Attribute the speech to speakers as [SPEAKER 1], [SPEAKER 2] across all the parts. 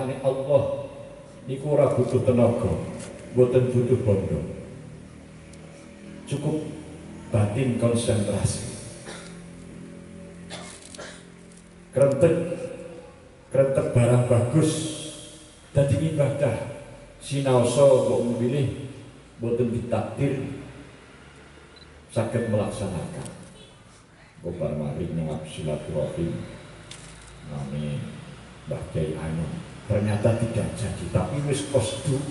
[SPEAKER 1] kersane Allah niku ora butuh tenaga, mboten butuh bondo. Cukup batin konsentrasi. Krentek barang bagus dadi ibadah. Sinaosa kok memilih mboten ditakdir saged melaksanakan. Kobar mari nyuwun silaturahim nami Mbah Kyai Anu. Ternyata tidak jadi, tapi wis kosdu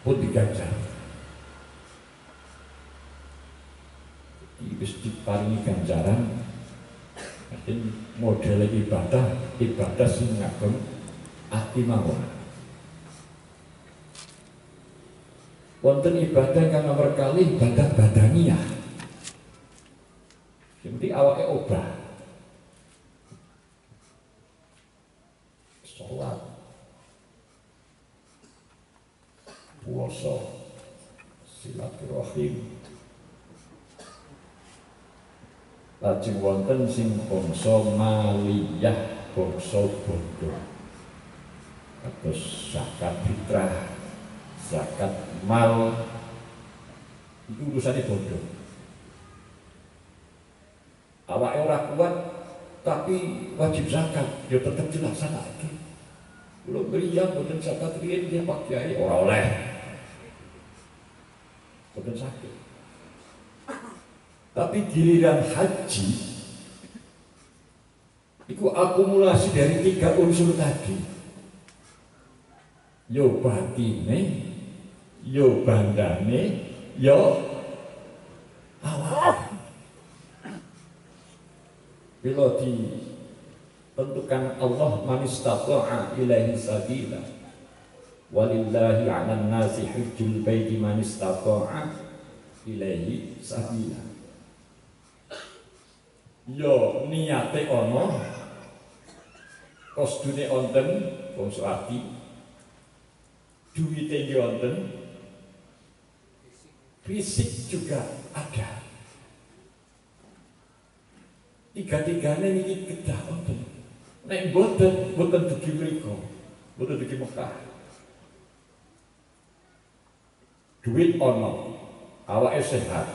[SPEAKER 1] pun diganjar. Wis diparingi ganjaran. Mungkin model ibadah sing ngagem ati mawon. Wonten ibadah kang nomor kali ibadah badaniah. Jadi awake obah. Sholat, puasa, silaturahim. Lajeng wonten sing bangsa maliyah, bangsa bondo. Kados zakat fitrah, zakat mal, itu urusannya bondo. Awake ora kuat, tapi wajib zakat, ya tetap dilaksanakan. Kalau beriak boten zakat riyen dia Pak Kiai ora oleh. Boten sakit. Tapi giliran haji itu akumulasi dari 3 unsur tadi. Yo batine, yo bandane, yo awak. Bila ditentukan Allah man istata'a ilaihi sabila walillahi 'alan nasi hajjul baiti man istata'a ilaihi sabila. Yo niate ana, kosdune wonten, bangsa ati, duwite wonten, fisik juga ada. Tiga-tigane niki kedah wonten. Nek boten dugi mriku, boten dugi Mekah. Duit ana, awake sehat,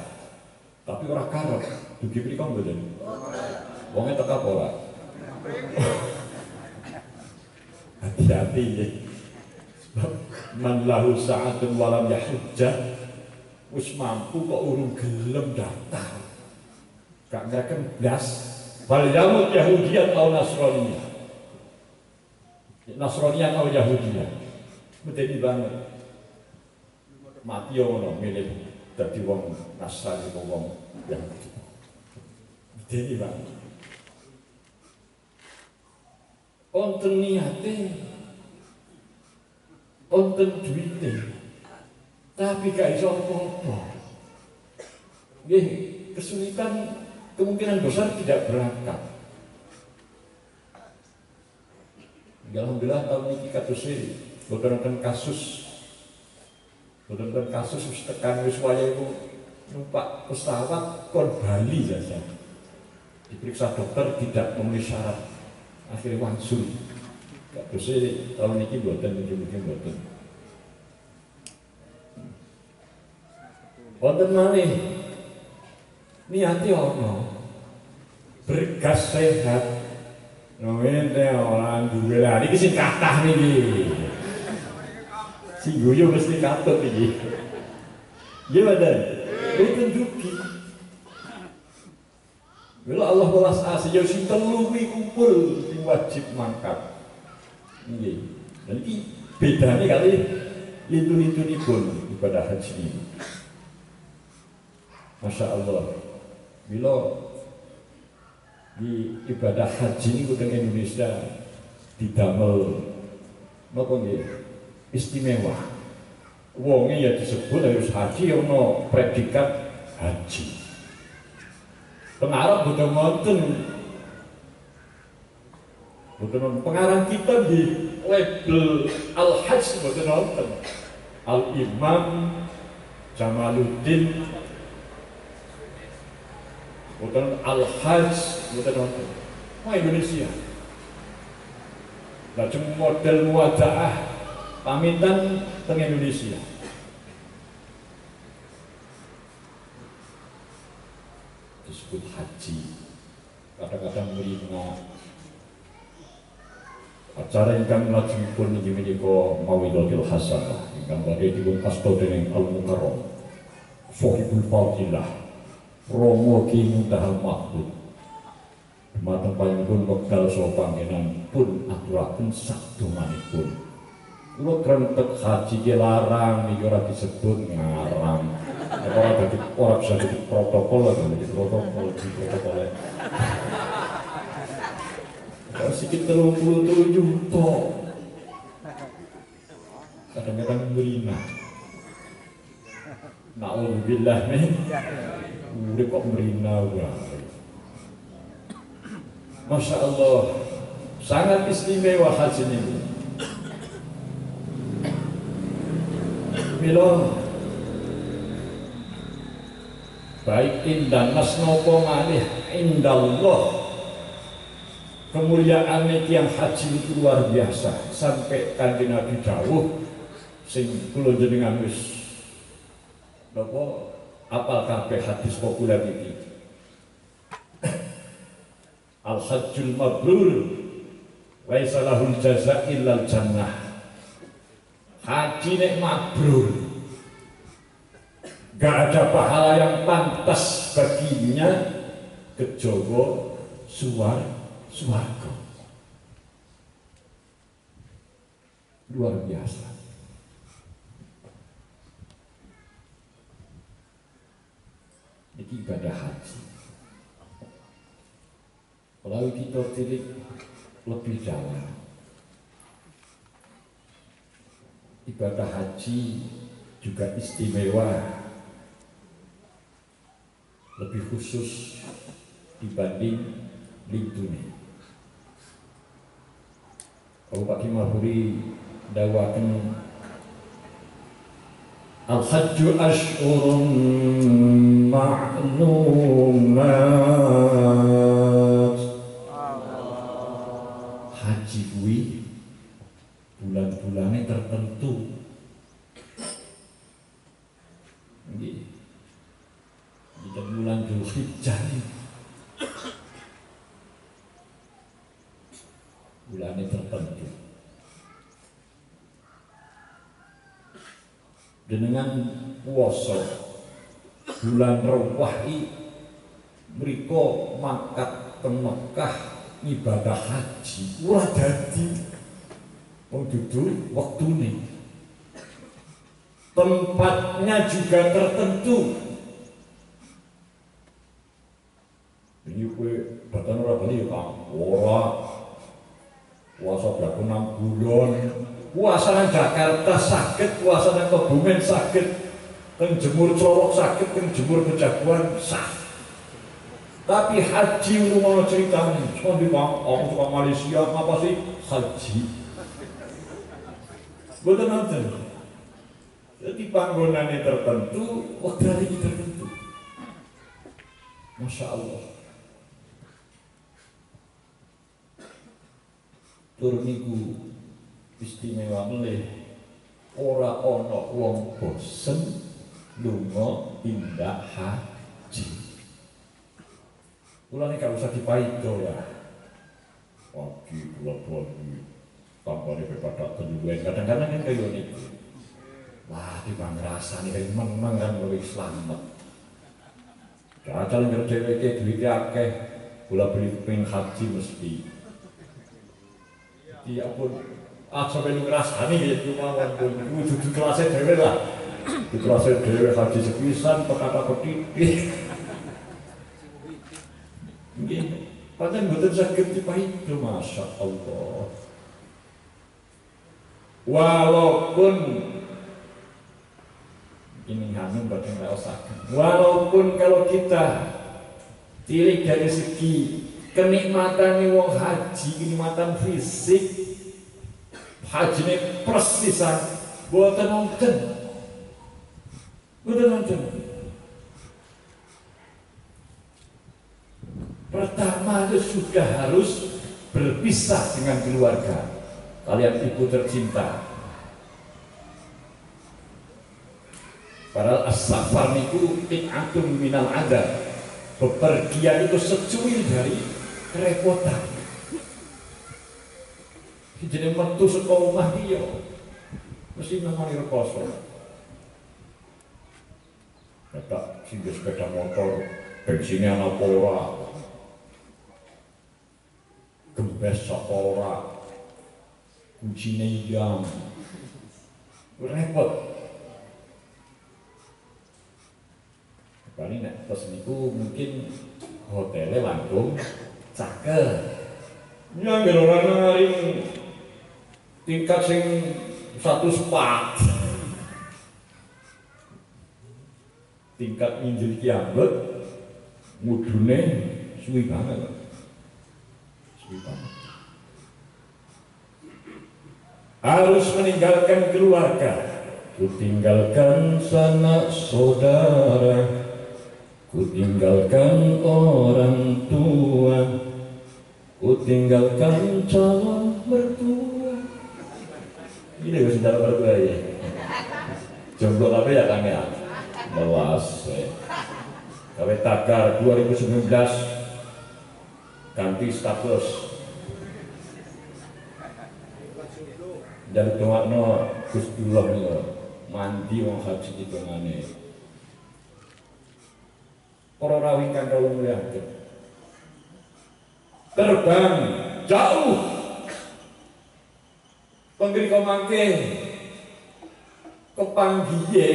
[SPEAKER 1] tapi ora karep dugi mriku mboten. Wonge teka apa ora? Hati-hati ya. Man lahu sa'atun walam yahujjah, wis mampu kok urung gelem daftar. Gak ngeraken blas, bal yamut Yahudiyat atau Nasraniyah. Nasraniyah atau Yahudiyah. Medeni banget. Mati yo ngono milih dadi wong Nasrani apa wong Yahudi. Medeni banget. Wonten niate, wonten duwite, tapi gak iso apa-apa. Nggih, kesulitan kemungkinan besar tidak berangkat. Alhamdulillah tahun ini boten kasus wis tekan wis waya iku numpak pesawat kon Bali saja. Diperiksa dokter tidak memenuhi syarat. Akhirnya wangsul. Kados tahun ini boten boten. Wonten malih niati ono bergas sehat ngene orang duwe lah niki sing kathah niki sing guyu mesti katut iki nggih mboten mboten dugi mila Allah welas asih yo sing telu kuwi kumpul sing wajib mangkat nggih dan iki bedane kali lintu-lintunipun ibadah haji ini. Masya Allah. Bila di ibadah haji ini kuteng Indonesia didamel napa nggih istimewa. Wonge ya disebut harus haji ono predikat haji. Pengarang boten wonten. Boten pengarang kita di label Al-Hajj boten wonten. Al-Imam Jamaluddin bukan Al-Hajj, bukan apa. Wah Indonesia. lajeng model muadaah pamitan teng Indonesia. Disebut haji. Kadang-kadang mrina acara ingkang lajengipun inggih menika mawidatul hasanah ingkang badhe dipun asta dening Al-Mukarram Shahibul Fadilah Romo Ki Muntahal Mahmud. Dumateng panjenengan wekdal saha panggenan pun aturaken sadonganipun. Kula krentek haji ki larang niki ora disebut ngarang. Ora bisa dadi protokol lho, dadi protokol. Sikit 37 juta. Kadang-kadang merina. Na'udzubillah min. Urip kok merina wae. Masya Allah, sangat istimewa haji ini. Mila baik indah nasnopo malih indallah. Kemuliaan yang haji itu luar biasa sampai Kanjeng Nabi dawuh sing kula jenengan wis napa apal kabeh hadis populer iki. Al hajjul mabrur laisa lahul jazaa illal jannah. Haji nek mabrur gak ada pahala yang pantas baginya kejaba swarga. Luar biasa. Ini ibadah haji. Kalau kita tilik lebih dalam, ibadah haji juga istimewa, lebih khusus dibanding lintune. Kalau Pak Kimahuri dawakan al-hajju ash'urun ma'lumat. Haji kuwi bulan-bulannya tertentu. Nggih. Di bulan Dzulhijjah. Bulannya tertentu. Dengan puasa bulan Rawahi mriko mangkat teng Mekah ibadah haji ora dadi wong dudu wektune. Tempatnya juga tertentu. Ini kowe batan ora beli ya, Kang. Ora. Puasa berapa 6 bulan. Puasa nang Jakarta sakit, puasa nang Kebumen sakit, teng Jemur Colok sakit, teng Jemur Pejaguan sah. Tapi haji rumah ceritanya, cuma di aku suka Malaysia, apa sih haji? Betul nanti. Jadi panggonannya tertentu, waktu ini tertentu. Masya Allah. Tur niku istimewa melih ora ana wong bosen lunga tindak haji. Kula nek gak usah dipaido ya. Pagi kula pagi tampane pepatak keluwen kadang-kadang kan kaya niku. Wah, timbang ngrasani kaya meneng kan luwih slamet. Jajal ngger dheweke duwite akeh, kula beli pengin haji mesti. Iya pun, sampai lu ngerasani gitu mawon pun, dudu kelasnya dewe lah, di kelasnya dewe haji sepisan, pekata petitik. Mungkin, padahal betul sakit itu, Masya Allah. Walaupun ini hanum badan rasakan. Walaupun kalau kita tilik dari segi kenikmatan wong haji, kenikmatan fisik, haji ini persisan, buatan nonton. Pertama itu sudah harus berpisah dengan keluarga. kalian ibu tercinta. Padahal as-safar niku qit'atun minal adab. Bepergian itu secuil dari kerepotan. Jadi metu saka omah dia mesti nangani rekoso. Kata sing sepeda motor bensinnya ana apa ora? Gembes apa ora? Kuncine hilang. Repot. Paling nek pesen niku mungkin hotelnya langkung cakel. Ya ngene ora naring tingkat sing 104. Tingkat injil kiambet mudune suwi banget. Suwi banget. Harus meninggalkan keluarga. Kutinggalkan sanak saudara. Kutinggalkan orang tua, kutinggalkan calon mertua. Ini gak saudara mertua ya. Jomblo apa ya kang ya? Melas. Kawe tagar 2019 ganti status. Dan doakno Gusti Allah mandi wong haji ditongane. Para rawuh kang kawula mulyakaken. Terbang jauh. Panggrika mangke kepanggihe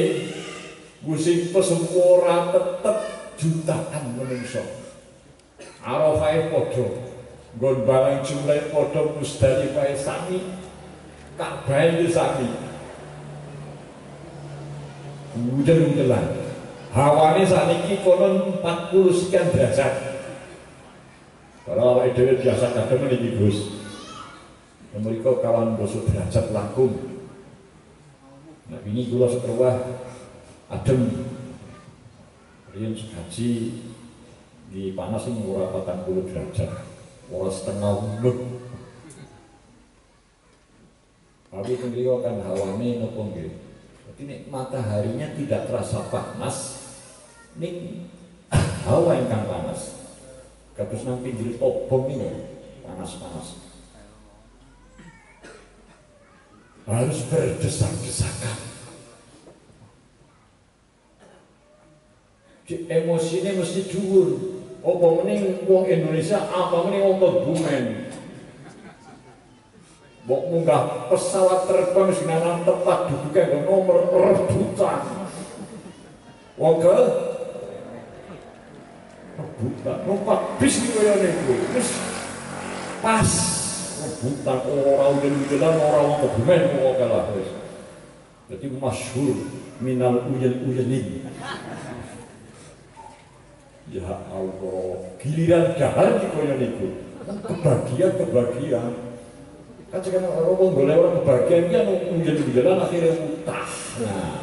[SPEAKER 1] Gusti pesempora tetep jutaan menungso. Arafahe padha, nggon barang jumlahe padha, Musdalifah sami, Ka'bah sami. Udan-udan. Hawane sakniki konon 40 sekian derajat. Kalau awake dhewe biasa kadang niki Gus. Mriko kawan basa derajat langkung. Nah ini kula seterwah adem. Riyen haji di panas sing ora 40 derajat. Ora setengah uluk. Tapi mriko kan hawane napa nggih? Jadi mataharinya tidak terasa panas. Ning hawa ingkang panas. Kados nang pinggir obong ini panas-panas. Harus berdesak-desakan. Emosinya mesti dhuwur. Apa meneh wong Indonesia, apa meneh wong Kebumen. Mbok munggah pesawat terbang sinanan tepat duduknya nomor rebutan. Wong ke rebutan, numpak bis nih kaya niku. Terus pas rebutan orang udah-udahan orang wong Kebumen kok kalah wis. Dadi masyhur minal uyel-uyelin. Ya Allah, giliran dahar iki kaya niku. Kebagian. Kan sekarang orang boleh orang kebagian dia uyel-uyelan akhirnya mutah. Nah.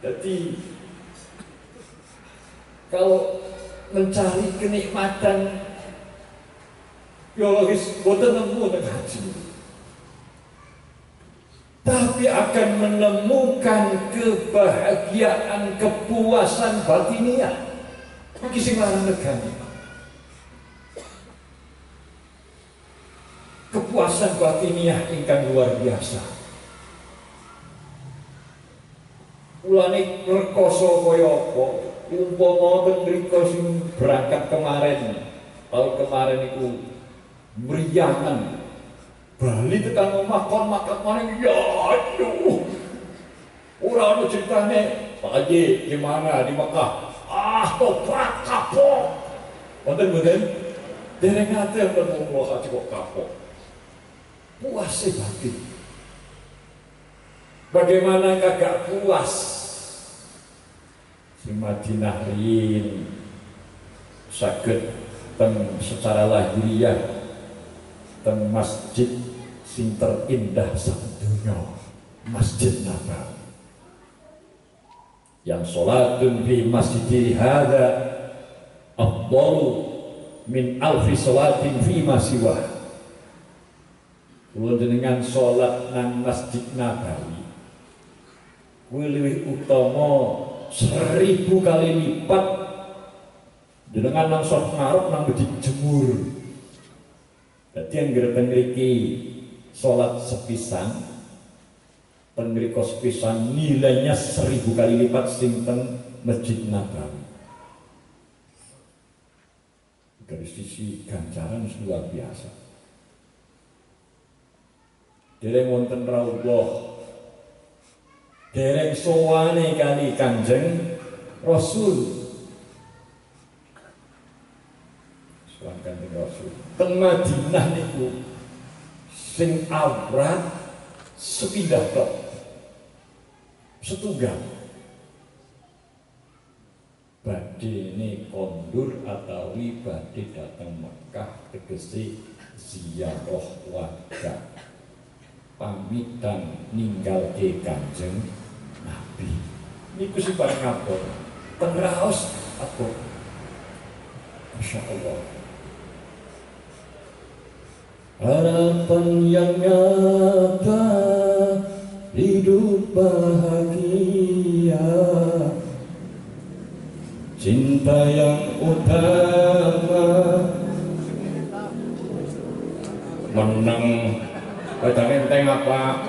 [SPEAKER 1] Jadi kalau mencari kenikmatan biologis boten nemu teng haji. Tapi akan menemukan kebahagiaan, kepuasan batiniah. Iki sing larang negani. Kepuasan batiniah ingkang luar biasa. Ulane rekoso kaya apa? Umpama ten mriko sing berangkat kemarin, tahun kemarin iku mriyangan. Bali tekan omah kon makan maning ya aduh. Ora ono ceritane, Pak Haji gimana di Mekah? Ah, toprak kapok. Wonten-wonten dereng ate wonten wong haji kok kapok. Puas batin. Bagaimana kagak puas? Di Madinah riyin saged ten secara lahiriah ten masjid sing terindah sadunya, Masjid Nabawi. Yang sholatun fi masjidi hadza afdalu min alfi sholatin fi ma siwah. kula jenengan salat nang Masjid Nabawi kuwi luwih utama 1000 kali lipat jenengan nang sop ngarep nang Masjid Jemur. Dadi anggere teng mriki salat sepisan teng mriko sepisan nilainya 1000 kali lipat sing teng Masjid Nabawi. Dari sisi ganjaran luar biasa. Dereng wonten rawuh, dereng sowane kali Kanjeng Rasul. Sowan Kanjeng Rasul. Teng Madinah niku sing awrat sepindah tok. Setunggal. Badhe ne kondur atawi badhe datang Mekah tegese ziarah warga pamitan ninggalke Kanjeng Nabi niku sing paling kapok teng raos apa masyaallah harapan yang nyata hidup bahagia cinta yang utama menang baca enteng apa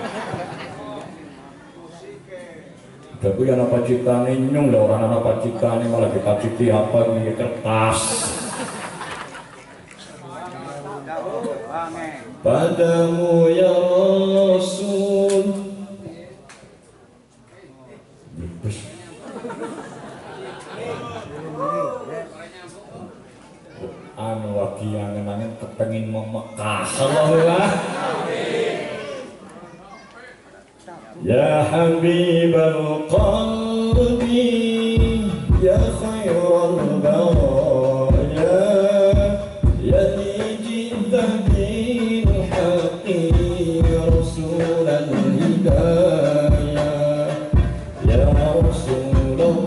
[SPEAKER 1] tapi yang apa ciptane nyung lah orang apa ciptane malah kita cipti apa ini kertas padamu ya Rasul anu lagi yang nangin kepengin memekah Allah ya habibal qalbi ya khairal baraya ya jidda bil haqqi rasulan hidayah ya Rasulullah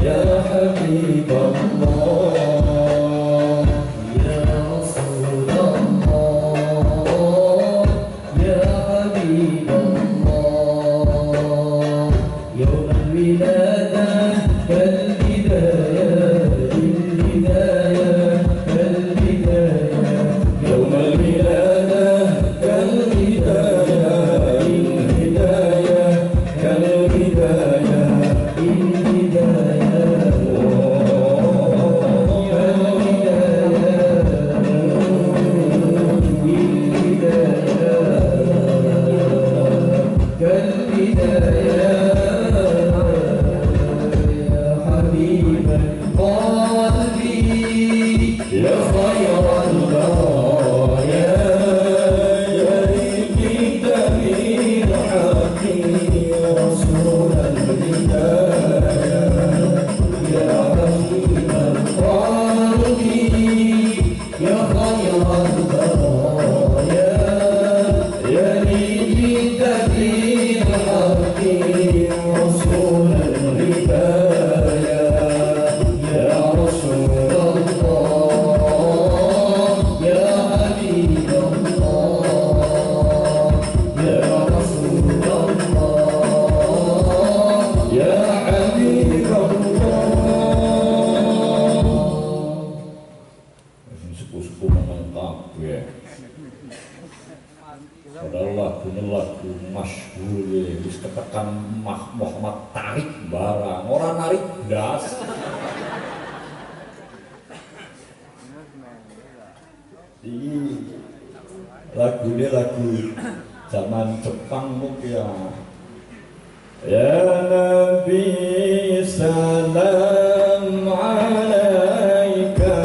[SPEAKER 1] ya habiballah Muhammad tarik barang orang narik das lagunya lagu zaman Jepang mungkin ya Nabi salam alaika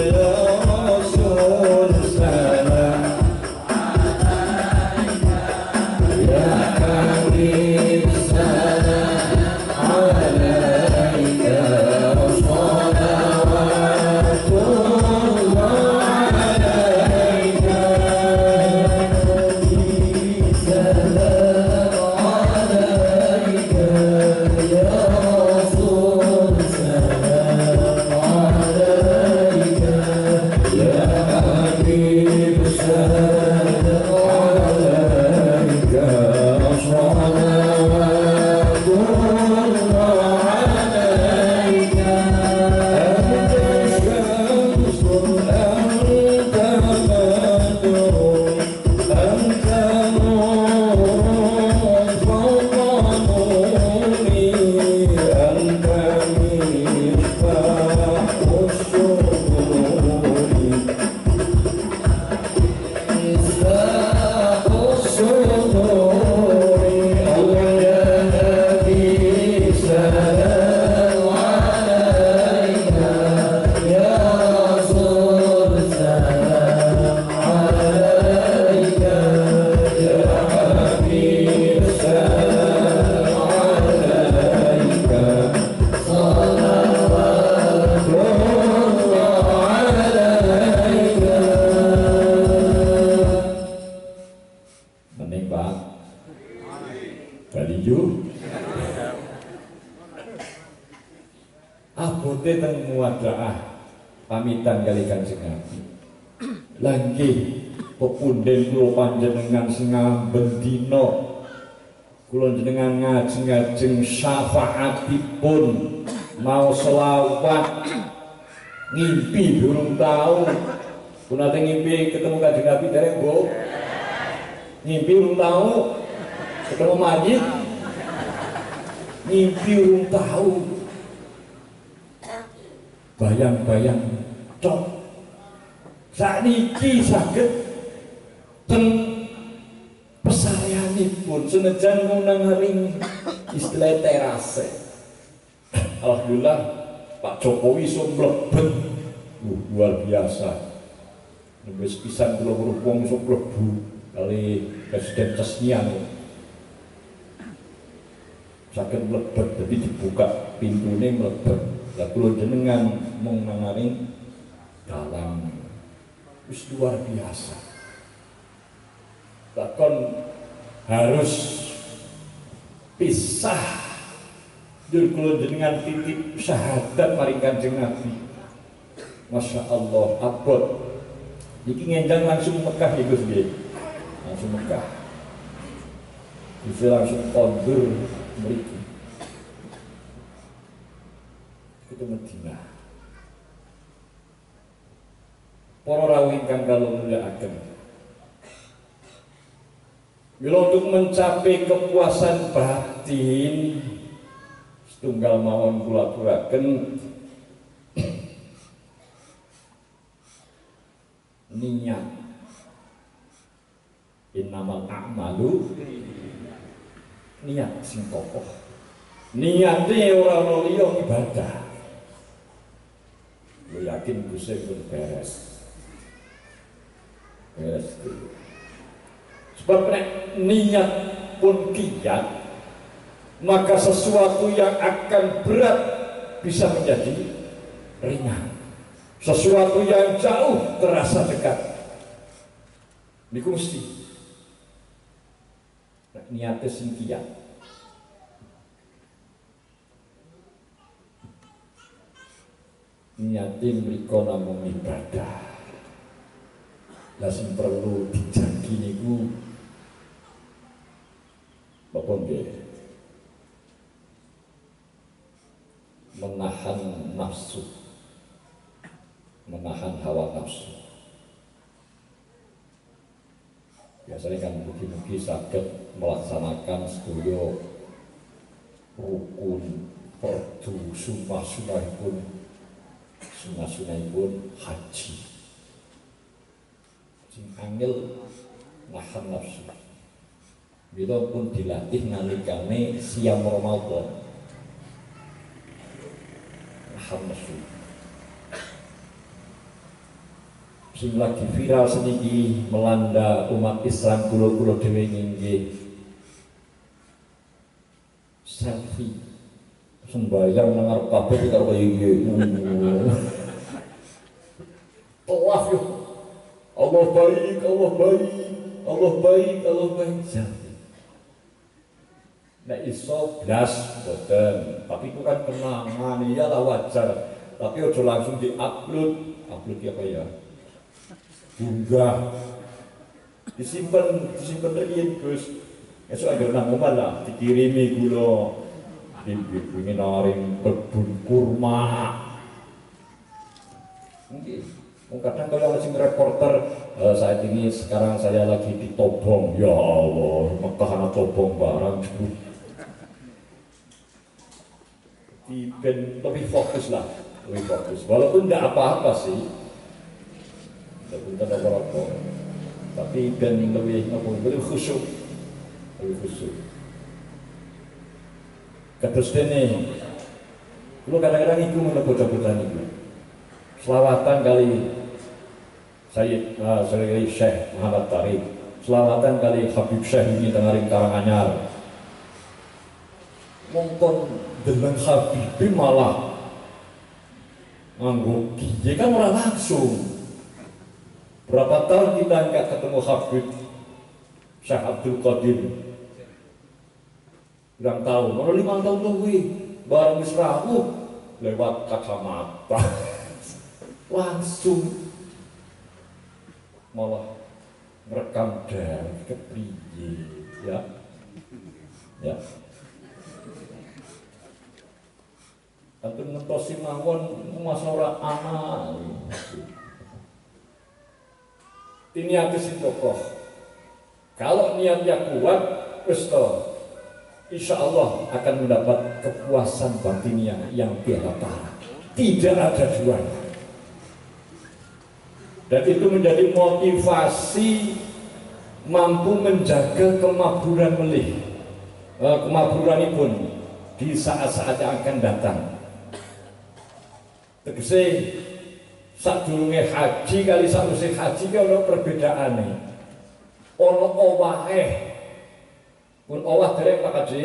[SPEAKER 1] ya Rasul salam ya Habib pamitan kali Kanjeng Nabi. Lah nggih pepunden kula panjenengan sengamben dina kula jenengan ngajeng-ajeng syafaatipun mau selawat ngimpi durung tahu pun ate ngimpi ketemu Kanjeng Nabi dereng Bu ngimpi durung tahu ketemu mayit ngimpi durung tahu bayang-bayang cok sakniki saged ten pesareanipun senajan nang ring istilah terase. Alhamdulillah Pak Jokowi iso mlebet luar biasa. Wis pisan kula wong iso mlebu kali Presiden Cesnian. Saged mlebet dadi dibuka pintune mlebet. Lah kula jenengan mung nang ring dalam wis luar biasa. Bahkan harus pisah jur kula jenengan titip syahadat maring Kanjeng Nabi. Masya Allah abot iki ngenjang langsung Mekah ya Gus nggih. Langsung Mekah. Bisa langsung kondur mriki. Itu Madinah. Para rawuh ingkang kula mulyakaken. Bila untuk mencapai kepuasan batin setunggal mawon kula aturaken niat. Innamal a'malu niat sing kokoh. Niate ora ana liya ibadah. Lu yakin Gusti pun beres. Beres. Sebab niat pun kiat, maka sesuatu yang akan berat bisa menjadi ringan. Sesuatu yang jauh terasa dekat. Niku mesti niatnya sing kiat. Niatnya mriko namung ibadah. Lah sing perlu dijagi niku Bapak nggih menahan nafsu, menahan hawa nafsu. Biasanya kan mugi-mugi saged melaksanakan sedaya rukun fardu sunah-sunahipun haji. Sing angel nahan nafsu. Bila pun dilatih nalikane siam Ramadan. Nahan nafsu. Sing lagi viral seniki melanda umat Islam kula dhewe nggih. Selfie. Sembayang nang arep kabeh karo kaya iki. Tawaf yo. Allah baik, Allah baik, Allah baik, Allah baik. Nek iso blas boten, tapi itu kan kenangan ya lah wajar. Tapi ojo langsung di-upload apa ya? Unggah. Disimpen riyen Gus. Esuk anggere nang omah lah dikirimi kula. Ingin naring kebun kurma. Nggih. Kadang kalau ada reporter saat ini sekarang saya lagi di Tobong, ya Allah, Mekah anak Tobong barang. Lebih fokus lah, lebih fokus. Walaupun tidak apa-apa sih, walaupun tidak apa-apa, tapi ben lebih khusyuk, lebih khusyuk. Kados dene, lu kadang-kadang itu bocah-bocah itu, selawatan kali. Syekh Muhammad Tariq, selawatan kali Habib Syekh ini tengaring Karanganyar. Mongkon deleng Habib malah nganggo kiye kan ora langsung. Berapa tahun kita enggak ketemu Habib Syekh Abdul Qadir? Kurang tahun, orang 5 tahun lebih bareng wis rawuh lewat kacamata. langsung malah merekam dari kepriye ya. Ya. Atau ngentosi mawon masa ora ana. Ini aku sing tokoh. Kalau niatnya kuat, wis to, insya Allah akan mendapat kepuasan batiniah yang tiada tara. Tidak ada duanya. Dan itu menjadi motivasi mampu menjaga kemaburan melih. Kemaburan pun di saat-saat yang akan datang. Tegese sadurunge haji kali sakwise haji ki ana perbedaane. Ana owahe. Pun owah dereng Pak Haji.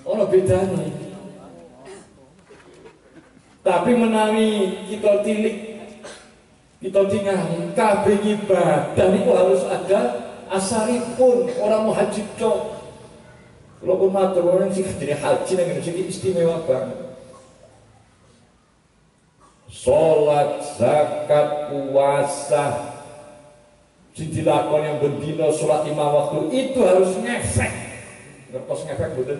[SPEAKER 1] Ana bedane. Tapi menawi kita tilik, kita tinggal kabeh ibadah niku harus ada asaripun, orang mau haji tok. Kalau pun matur orang sih jadi haji nang Indonesia istimewa banget. Salat, zakat, puasa, sing dilakoni yang bendina salat 5 waktu itu harus ngefek. Ngertos ngefek mboten?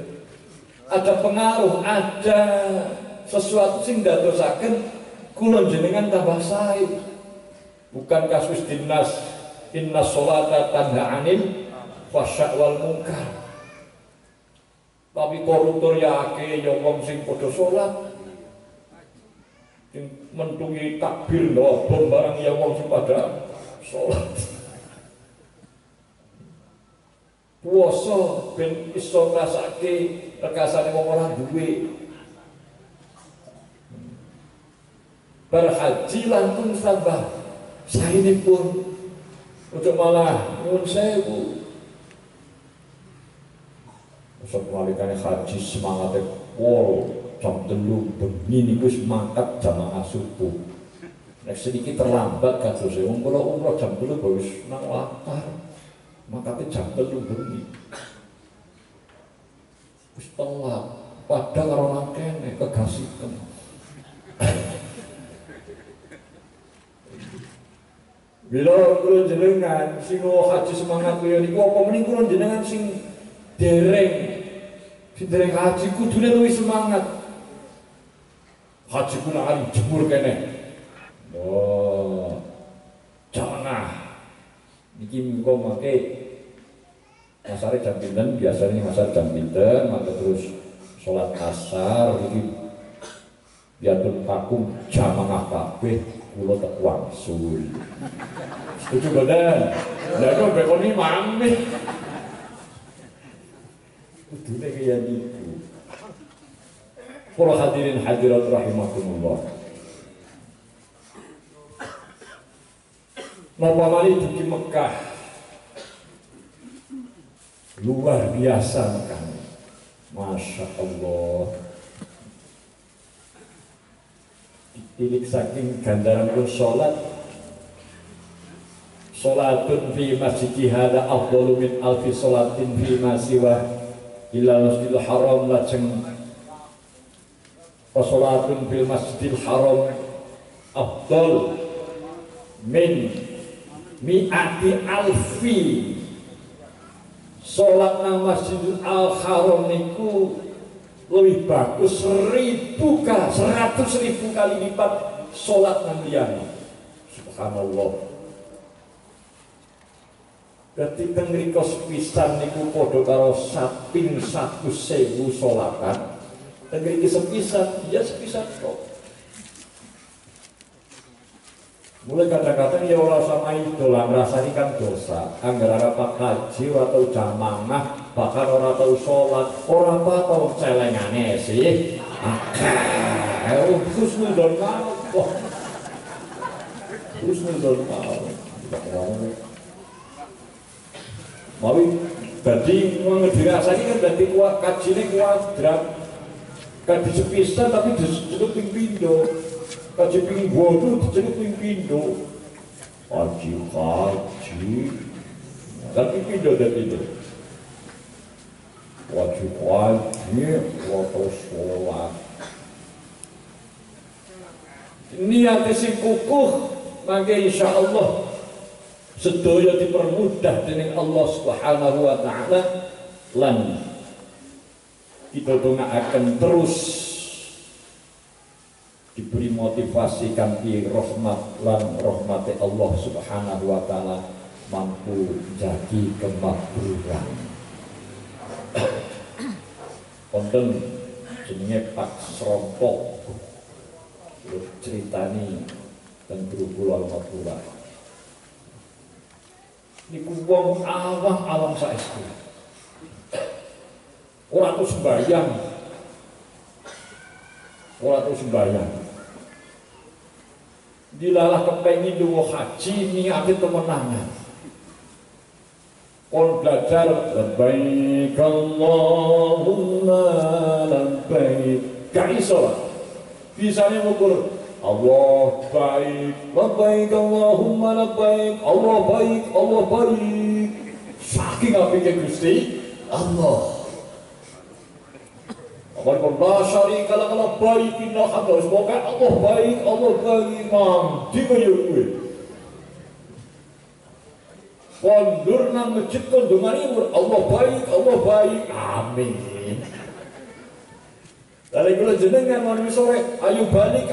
[SPEAKER 1] Ada pengaruh, ada sesuatu sing ndadosaken kula jenengan tambah sae. Bukan kasus dinas inna sholata tanha anil fahsya wal munkar. Tapi koruptor ya akeh ya wong sing padha salat. Sing mentungi takbir lho bom barang ya wong sing padha salat. Puasa ben iso ngrasake rekasane wong ora duwe. Berhaji langsung tambah saene pun untuk malah nyuwun sewu. Sebalikane haji semangatnya pol jam 3 bengi niku wis mangkat jamaah subuh. Nek sedikit terlambat kados e wong kula umroh jam 3 wis nang latar. Mangkate jam 3 bengi. Wis telat, padha karo nang kene kegasiken. Bila kula jenengan sing haji semangat kaya niku apa mending kula jenengan sing dereng haji kudune luwih semangat. Haji kula ari jemur kene. Oh. Jangan. Niki mengko mangke asare jam pinten biasanya asar jam pinten mangke terus salat asar iki diatur pakum jamaah kabeh kula tak wangsul. Setuju boten? Lha kok bekoni mami. Kudune kaya niku. Para hadirin hadirat rahimakumullah. Napa malih di Mekah luar biasa kan. Masya Allah. Tilik saking gandaran pun sholatun fi masjidi hada afdalu min alfi sholatin fi masiwa illa masjidil haram lajeng sholatun fil masjidil haram afdal min mi'ati alfi sholat nang masjidil al-haram niku lebih bagus 1.000 kali lipat sholat nang liyane. Subhanallah. Berarti teng mriko sepisan niku padha karo saping 100.000 sholatan. Teng mriki sepisan, ya sepisan kok. Mulai kadang-kadang ya ora sama idola ngrasani kan dosa. Angger ora pak haji ora tau jamaah, bahkan ora tau sholat, ora apa tau celengane sih. Husnul maut. Husnul maut. Mawi dadi wong dirasani kan dadi kuat kajine kuadrat. Kan disepisan tapi disebut ping pindho. Kaji ping bodoh disebut ping pindho. Haji tapi pindho dan pindho. Wajib waktu sholat. niat sing kukuh mangke insyaallah sedaya dipermudah dening Allah Subhanahu wa taala lan kita dongaaken terus diberi motivasi kanthi rahmat lan rahmati Allah Subhanahu wa taala mampu jadi kemakmuran. Wonten jenenge Pak Srompok ceritani dan guru kula Madura. Niku wong awam saestu. Ora tau sembahyang. Ora tau sembahyang. Dilalah kepengin duwe haji niate temenanan. On belajar labbaik Allahumma labbaik. Gak iso. Bisanya ngukur Allah baik, labbaik Allahumma labbaik, Allah baik, Allah baik. Saking apike Gusti Allah. Allah syarika la Allah baik inna hamda. Semoga Allah baik, Allah baik mam. Dikoyo kuwi. Kondur nang masjid kondongane Allah baik, amin. Dari kula jenengan malam sore, ayo balik.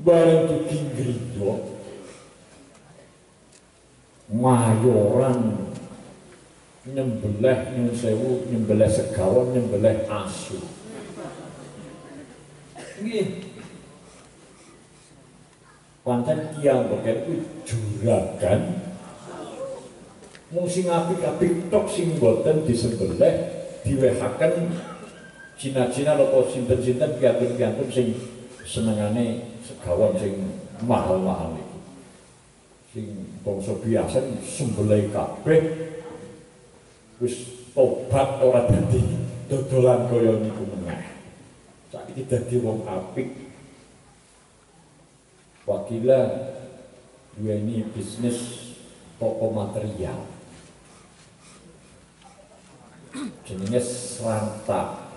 [SPEAKER 1] Bareng tuking gereja, mayoran nyembelih nyun sewu, nyembelih segawon, nyembelih asu. Nggih. Pancen tiyang boker kuwi juragan mung sing apik-apik tok sing boten disembelih diwehaken Cina-Cina lho sinten-sinten piantun-piantun sing senengane segawon sing mahal-mahal iku. Sing bangsa biasa sembelih kabeh wis tobat ora dadi dodolan kaya niku meneh. Saiki dadi wong apik. Wakila duweni bisnis toko material jenenge Sranta.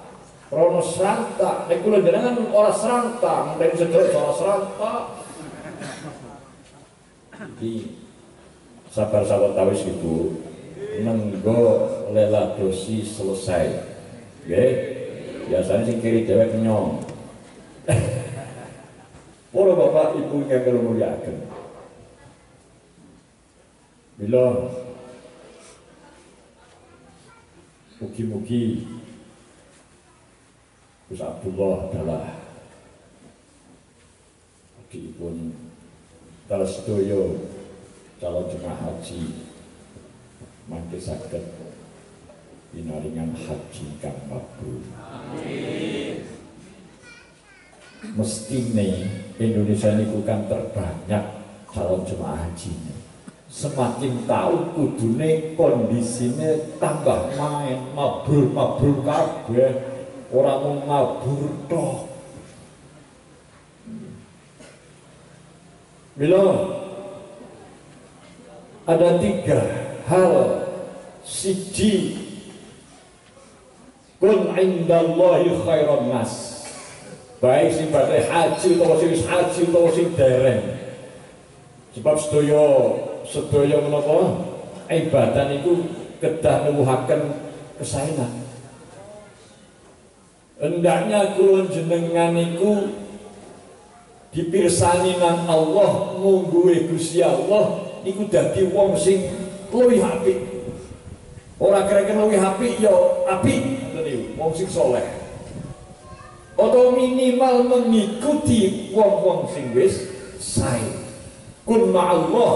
[SPEAKER 1] Rono Sranta nek kula jenengan ora Sranta, mung sedherek ora Sranta. Iki sabar-sabar tawis Ibu menggo lela dosi selesai. Nggih. Biasanya sing kiri dhewek nyong. Para bapak ibu yang kula mulyakaken. Bila mugi-mugi Gus Abdullah adalah pun dalam sedaya calon jemaah haji mangke saged pinaringan haji kang mabrur. Amin. Mestine Indonesia niku kan terbanyak calon jemaah haji. Semakin tahu kudune kondisine tambah main mabrur kabeh, ora mung mabur tok. Bila ada 3 hal siji kun indallahi khairan nas. Baik sing badhe haji utawa sing haji utawa sing dereng. Sebab sedaya menapa ibadah niku kedah nuwuhaken kesaenan. Hendaknya kula jenengan niku dipirsani nang Allah mungguhe Gusti Allah niku dadi wong sing luwih apik. Ora kira-kira luwih apik ya apik ngoten niku, wong sing saleh. Atau minimal mengikuti wong-wong sing wis sae. Kun ma'allah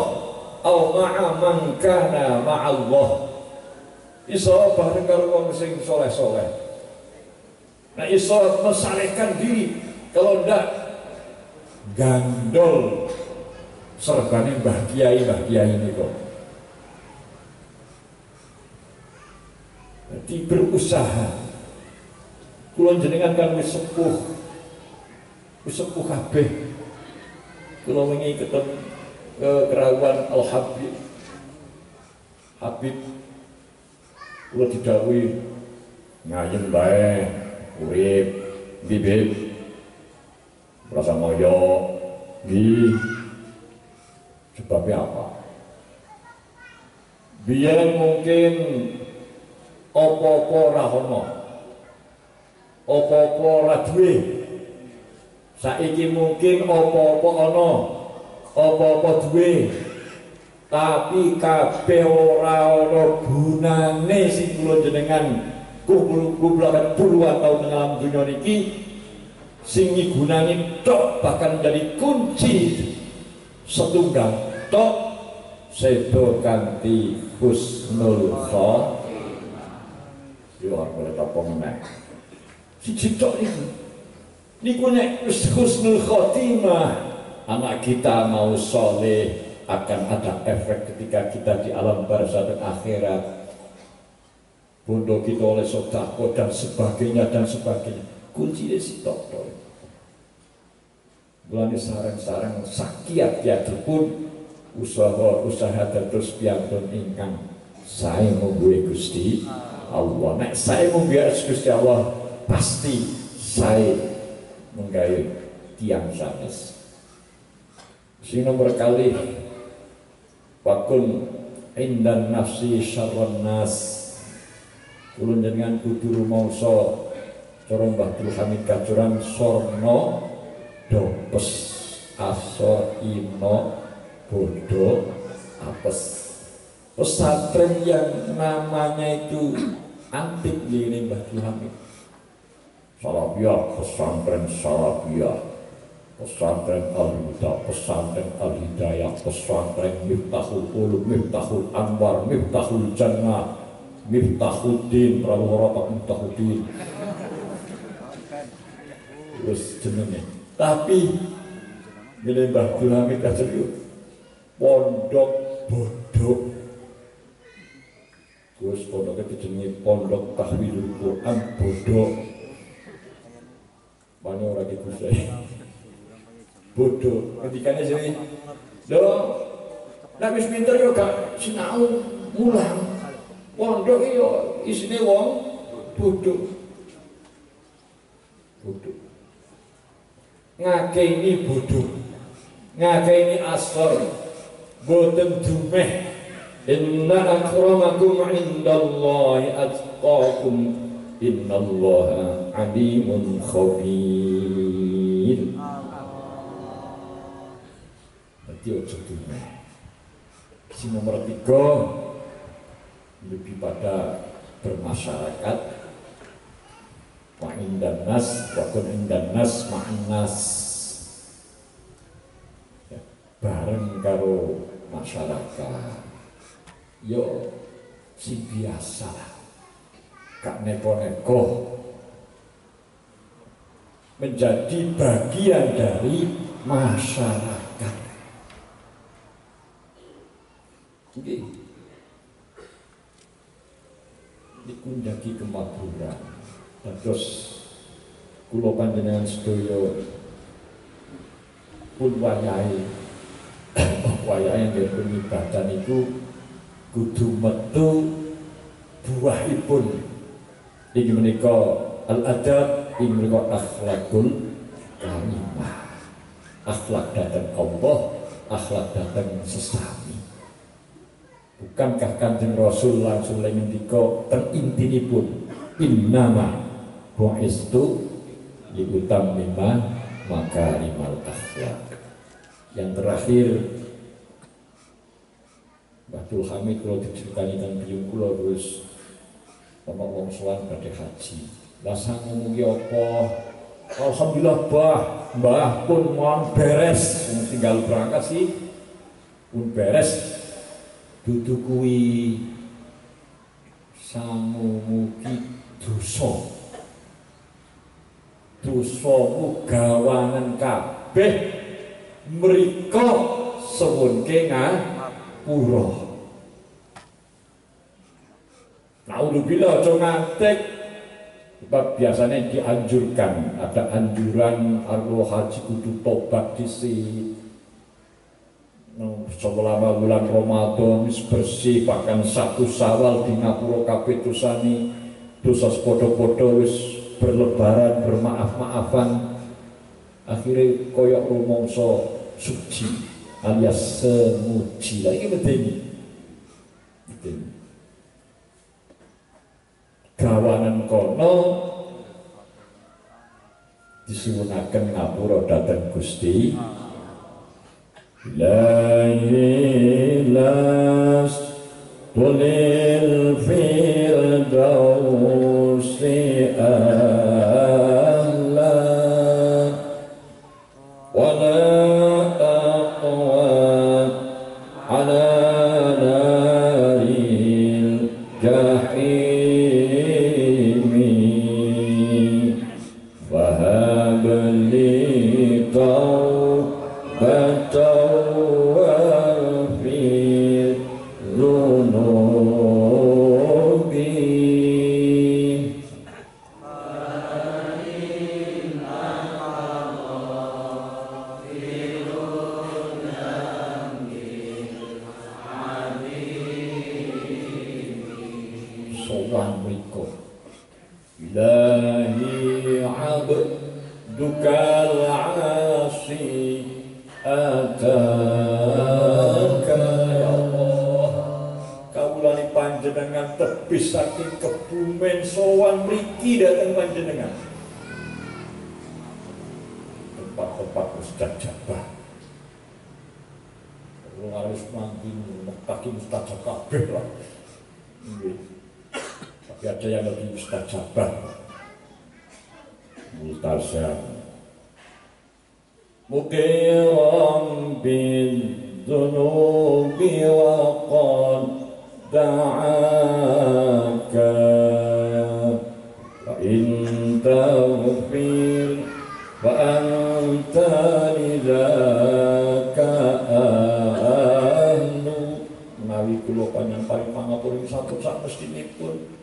[SPEAKER 1] au ma'a man kana ma'allah. Iso bareng karo wong sing saleh-saleh. Nah iso mesalehkan diri, kalau ndak gandol serbane Mbah Kiai ini kok. Jadi berusaha. Kula jenengan kan wis sepuh kabeh. Kula wingi ketemu ke Kerawang Al Habib kula didhawuhi ngayem bae urip Bibit rasa ngoyo di sebabnya apa? Biar mungkin opo-opo ora ono, opo-opo ora duwe. Saiki mungkin opo-opo ono, opo-opo duwe, tapi kabeh ora ono gunane sing kula jenengan kumpul-kumpulaken puluhan tahun dalam dunia niki sing migunani tok bahkan menjadi kunci setunggal tok sedo kanthi husnul khotimah. Yo boleh apa meneh siji tok niku nek husnul khotimah anak kita mau soleh akan ada efek ketika kita di alam barzah dan akhirat. Bondo kita oleh sodako dan sebagainya kunci si dokter mulai sarang-sarang sakiat-kiatipun usaha terus piantun ingkang saya membuat Gusti Allah. Nek saya membuat Gusti Allah pasti saya menggayut tiang sanes. Si nomor kali wakun indan nafsi syarran nas. Kulun dengan kudu rumangsa cara Mbah Abdul Hamid Kacuran sorno dopes asor ino bodo apes. Pesantren yang namanya itu antik ini Mbah Abdul Hamid. Salafiyah, pesantren Salafiyah, pesantren Al-Huda, pesantren Al-Hidayah, pesantren Miftahul Ulum, Miftahul Anwar, Miftahul Jannah, Miftahuddin, Prabowo Pak Miftahuddin. Terus jenenge. Tapi ngene Mbah Abdul Hamid Kacuran pondok bodoh. Terus pondoknya dijenengi pondok tahwilul Quran bodoh. Mana orang itu saya bodoh. Ketikanya sini, loh, tapi pinter yo gak sinau mulang. Pondok yo isine wong bodoh. Bodoh. Ngakeni bodoh. Ngakeni asor. Boten dumeh. Inna akramakum indallahi atqakum. Innallaha alimun khabir. Berarti ojo dumeh. Si nomor 3 lebih pada bermasyarakat wa'indan nas wakun indan nas ma'an nas ya, bareng karo masyarakat yo si biasa gak neko-neko menjadi bagian dari masyarakat. Oke. Dikunjaki kemakmuran. Terus kula panjenengan sedaya pun wayahe yang beribadah niku kudu metu buahipun. Iki menika al-adab, iki menika akhlakul karimah. Akhlak datang Allah, akhlak datang sesami. Bukankah Kanjeng Rasul langsung ngendika terintinipun innama bu'istu liutammima makarimal akhlak. Yang terakhir Abdul Hamid kalau diceritani kan beliau kula terus ana wong sowan badhe haji. Lah sang ngomong apa? Alhamdulillah Mbah pun mohon beres tinggal berangkat sih pun beres. Dudu kuwi sangu mugi dosa. Dosamu gawanen kabeh mriko sewunke ngapura. Naudzubillah aja ngantek. Sebab biasanya dianjurkan ada anjuran arwah haji kudu tobat dhisik. Selama bulan Ramadan wis bersih bahkan 1 Syawal di ngapura kabeh dosane dosa padha-padha wis berlebaran, bermaaf-maafan, akhirnya koyok rumongso suci alias semuji lagi bedeni gawanan kono disuwunaken ngapura dhateng Gusti la ilas tulil firdausi ahla wala aqwa ala naril jahimi wahab li tawbatan wafir dhunubi sowan mriko ilahi abdukal asi ataka ya Allah kawulane panjenengan tebih saking kebumen sowan mriki dhateng panjenengan tempat-tempat mustajabah kalau harus mandi kaki mustajab kabeh lah tapi ada yang lebih mustajabah multazam mukiram bil dhunubi wa qad da'aka wa in taghfir wa anta lidaka ahlu menawi kula panjenengan paring pangapura satu sak mestinipun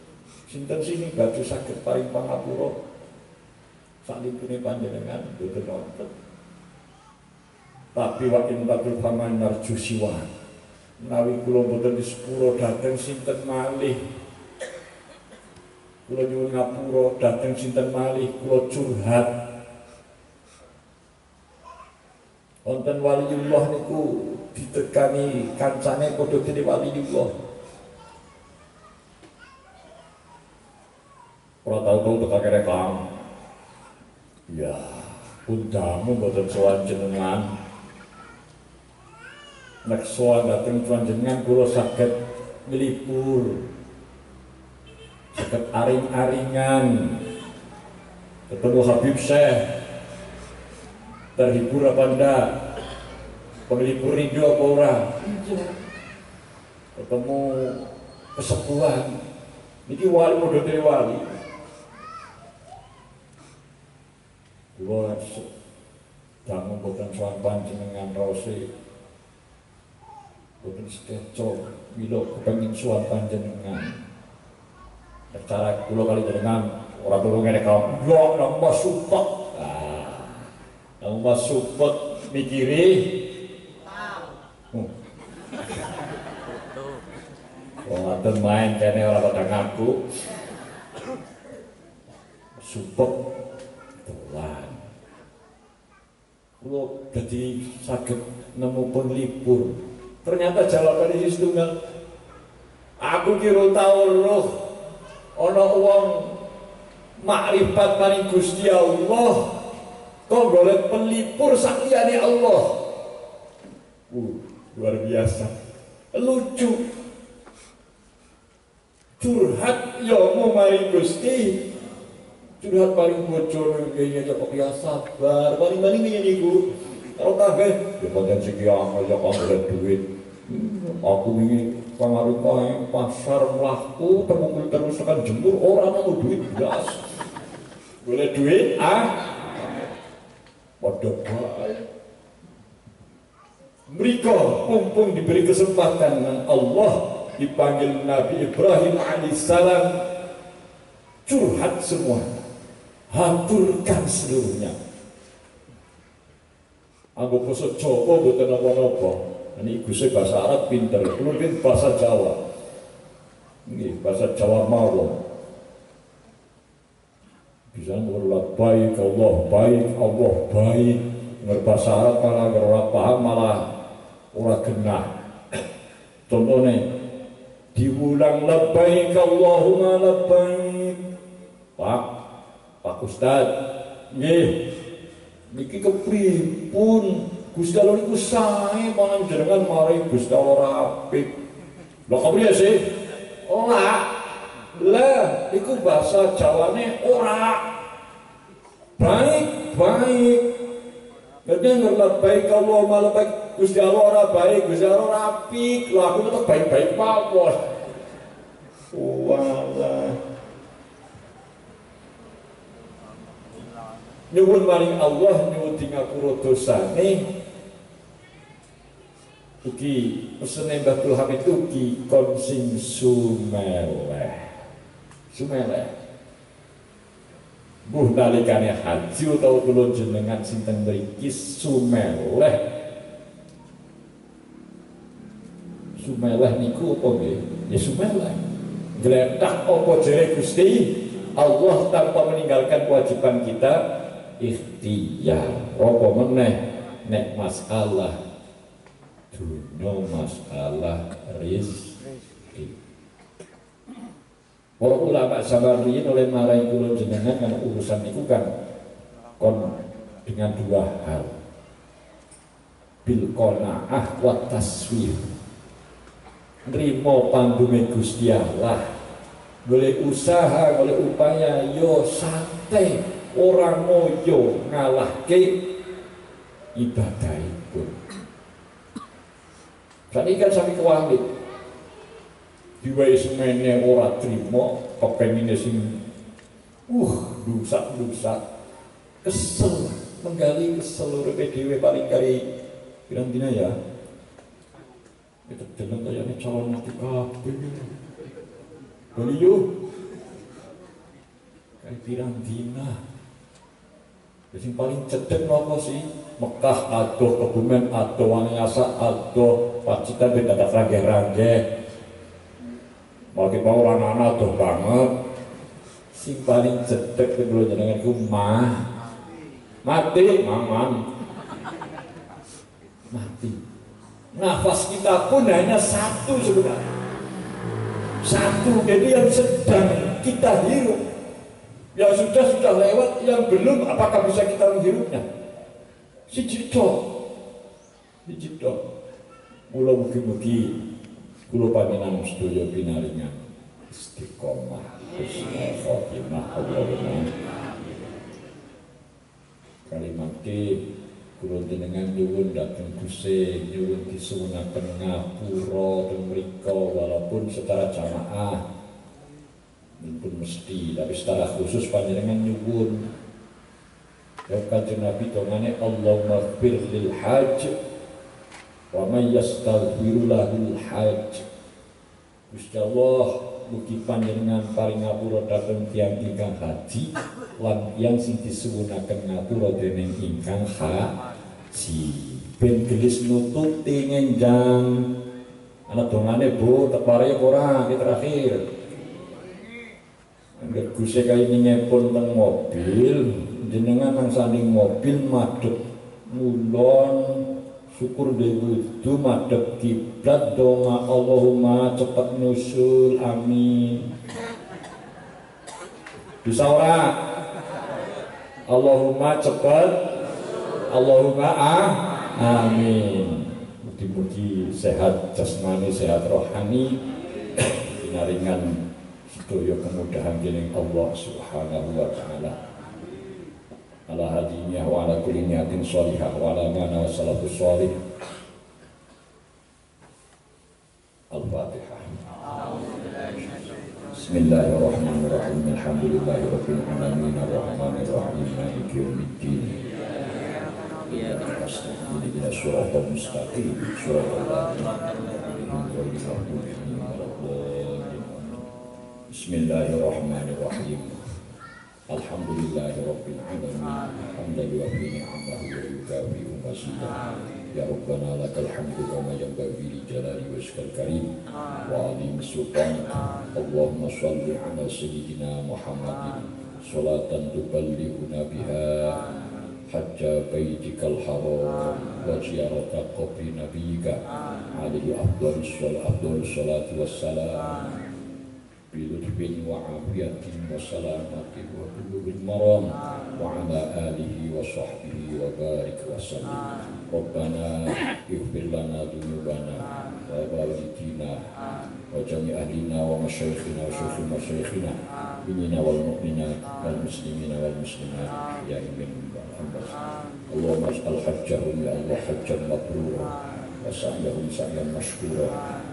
[SPEAKER 1] sinten sini badhe saged paring pangapura saknipune panjenengan boten wonten tapi wa in taghfir faman narju siwa menawi kula boten disepuro dhateng sinten malih kula nyuwun ngapura dhateng sinten malih kula curhat wonten waliullah niku ditekani kancane padha dene waliullah ora tau tekake reklam ya undamu boten sowan jenengan nek sowan dhateng panjenengan kula saged nglipur saged aring-aringan ketemu Habib Syekh terhibur apa ndak penglipur rindu apa ora ketemu kesepuhan niki wali model wali kula dangu boten sowan panjenengan rose boten sekeco mila kepengin sowan panjenengan cara kula kali jenengan ora turu ngene kaum yo nambah support nambah support mikiri wong main kene ora pada ngaku support dolan kula dadi saged nemu penglipur ternyata jawaban iki setunggal aku kira tau roh ana wong makrifat maring Gusti Allah kok golek pelipur sakliyane Allah luar biasa lucu curhat ya mau maring Gusti curhat paling bocor kayaknya kok ya sabar paling-paling ngene niku kalau kabeh ya potensi ki amal ya kok golek duit aku ini pengaruh kae pasar mlaku temungkul terus tekan jemur ora mau duit blas boleh duit padha bae mriko mumpung diberi kesempatan dengan Allah dipanggil Nabi Ibrahim alaihissalam curhat semua haturkan seluruhnya aku basa Jawa boten napa-napa ini Gusti bahasa Arab pinter kula bahasa Jawa nggih bahasa Jawa mawon bisa labbaik Allah baik ngerbahasa Arab malah ora paham malah ora genah. Contohnya diulang labbaik Allahumma labbaik. Pak Ustad nggih niki kepripun Gusti Allah niku sae panjenengan mari Gusti Allah apik. Lha kepriye sih? Ora. Lah iku bahasa Jawane ora. Baik. Dadi labbaik Allahumma labbaik Gusti Allah ora baik, Gusti Allah ora apik. Lha aku tetep baik-baik mawon. Walah. Nyuwun maring Allah nyuwun ngapura dosane. Iki pesene Mbah Hamid itu ki kon sing sumeleh. Buh nalikane haji utawa kula jenengan sinten mriki sumeleh. Sumeleh niku apa nggih? Ya sumeleh. Gletak apa jere Gusti Allah tanpa meninggalkan kewajiban kita ikhtiar. Apa meneh nek masalah dunya masalah rezeki. Para ulama Samarriyin oleh marai kula jenengan kan urusan itu kan kon dengan dua hal. Bil qanaah wa taswif. Nrimo pandume Gusti Allah. Golek usaha, golek upaya yo santai, ora moyo ngalahke ibadahipun. Saniki kan sami kewalik. Diwai semene ora trimo, kepengine sing dusak kesel, menggali kesel uripe dhewe paling kali pirang dina ya. Kita deleng kayane calon mati kabeh. Bali yo. Kali pirang dina. Sing paling cedhek napa sih? Mekah adoh, Kebumen adoh, Wangiasa adoh, Pacitan beda tak ranggeh-ranggeh. Bagi orang anak adoh banget. Sing paling cedhek kula jenengan iku mati mangan. Mati. Nafas kita pun hanya satu sebenarnya. Satu, jadi yang sedang kita hirup. Yang sudah lewat, yang belum apakah bisa kita menghirupnya? Siji tok. Mula mugi-mugi kula panjenengan sedaya pinaringan istiqomah husnul khotimah Allahumma. Kalimat kula jenengan nyuwun dhateng Gusti nyuwun disuwunaken ngapura teng mrika walaupun secara jamaah pun mesti, tapi secara khusus panjenengan nyuwun ya kanjeng Nabi dongane Allahumma ighfir lil hajj wa may yastaghfiru lahul hajj. Gusti Allah mugi panjenengan paring ngapura dhateng tiyang ingkang haji lan tiyang sing disuwunaken ngapura dening ingkang haji ben gelis nututi ngenjang ana dongane Bu tepare ora iki terakhir. Angger Gusti kainingipun teng mobil jenengan nang sanding mobil madhep mulon syukur dewe itu madhep kiblat donga Allahumma cepet nusul amin. Bisa ora? Allahumma cepet Allahumma amin. Mugi-mugi sehat jasmani sehat rohani pinaringan sedaya kemudahan dening Allah Subhanahu wa taala. Ala hadiniah wa ala kulli niyatin sholihah wa ala mana salafus sholih. Al-Fatihah. Bismillahirrahmanirrahim. Alhamdulillahirabbil alamin arrahmanir rahim maliki yaumiddin. Iyyaka nasta'in ihdinas siratal mustaqim siratal ladzina an'amta 'alaihim. Bismillahirrahmanirrahim. Alhamdulillahirabbil alamin hamdan yuwaffi ni'amahu wa yukafi'u mazidah. Ya Rabbana lakal hamdu kama yanbaghi li jalali wajhikal karim wa 'azimi sultanik. Allahumma shalli ala sayyidina Muhammadin
[SPEAKER 2] salatan tuballighuna biha hajja baitikal haram wa ziyarata qabri nabiyyika alaihi afdhalus salati wassalam bilutfin wa afiyatin wa salamatin wa bulughil maram wa ala alihi wa sahbihi wa barik wa sallim. Rabbana ighfir lana dhunubana wa walidina wa jami' ahlina wa masyayikhina wa syuyukh masyayikhina minna wal mu'minat wal muslimina wal muslimat ya imin wal amwat. Allahumma ij'al hajjahum ya Allah hajjan mabrura wa sa'yahum sa'yan mashkura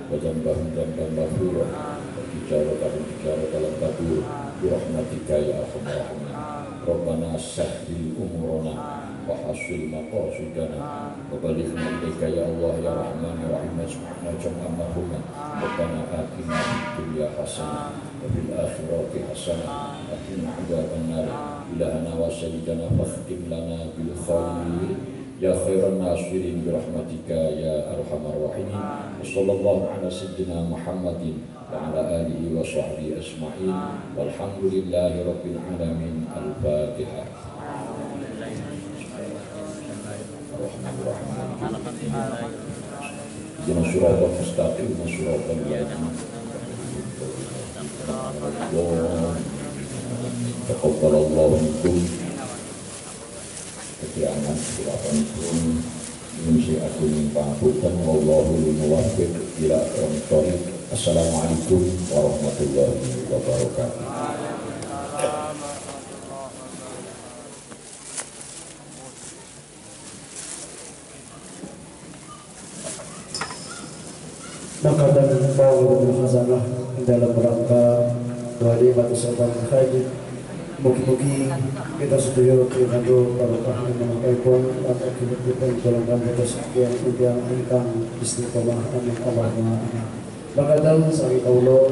[SPEAKER 2] wa dhanbahum dhanban maghfura wa tijaratahum tijaratan mabur bi rahmatika ya arhamar rahimin. Rabbana sahhil umurana wa hasil maqasidana wa balighna ilaika ya Allah ya Rahman ya Rahim subhana jam'a marhuman. Rabbana atina fid dunya hasanah wa fil akhirati hasanah wa qina adzaban nar. Ilahana wa sayyidana fakhtim lana bil khair ya khairan nasirin bi rahmatika ya arhamar rahimin. Sallallahu ala sayyidina Muhammadin wa ala alihi wa sahbihi ajma'in walhamdulillahi rabbil alamin. Al-Fatihah. Jangan surat al-mustaqim surat al-yajim taqabbalallahu minkum kekiangan silakankum menyiapkan pangkutan wallahu muwaffiq ila aqwamit thoriq. Assalamualaikum warahmatullahi wabarakatuh.
[SPEAKER 3] Maka dan bahwa khazanah dalam rangka walimah usapan haji mugi-mugi kita setuju kandung barokah memakai pun atau kita golongan kita sekian yang ingkang istiqomah amin Allahumma amin. Maka dan sami kaulo